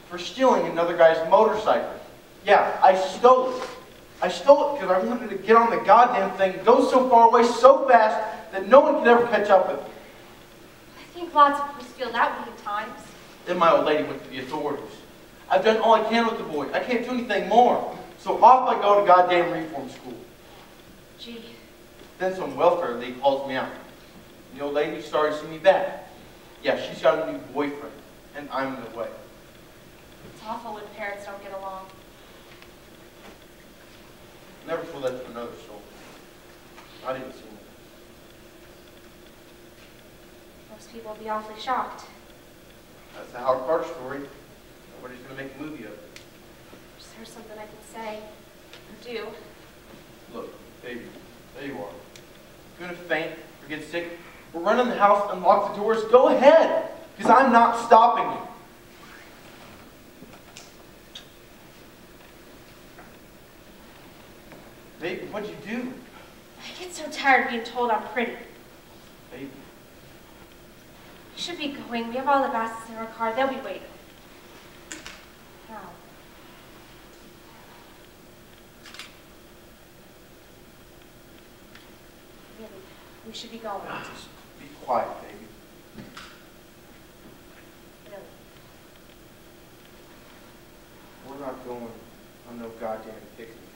For stealing another guy's motorcycle. Yeah, I stole it. I stole it because I wanted to get on the goddamn thing, go so far away so fast that no one could ever catch up with me. I think lots of boys feel that way at times. Then my old lady went to the authorities. I've done all I can with the boy. I can't do anything more. So off I go to goddamn reform school. Gee. Then some welfare league calls me out. The old lady started to see me back. Yeah, she's got a new boyfriend, and I'm in the way. It's awful when parents don't get along. Never told that to another soul. I didn't see it. Most people will be awfully shocked. That's the Howard Carter story. Nobody's going to make a movie of it. Is there something I could say or do? Look, baby, there you are. You're going to faint or get sick, or run in the house and lock the doors. Go ahead, because I'm not stopping you. Baby, what'd you do? I get so tired of being told I'm pretty. Baby. We should be going. We have all the baskets in our car. They'll be waiting. Now. Really, we should be going. Just be quiet, baby. Really. We're not going on no goddamn picnic.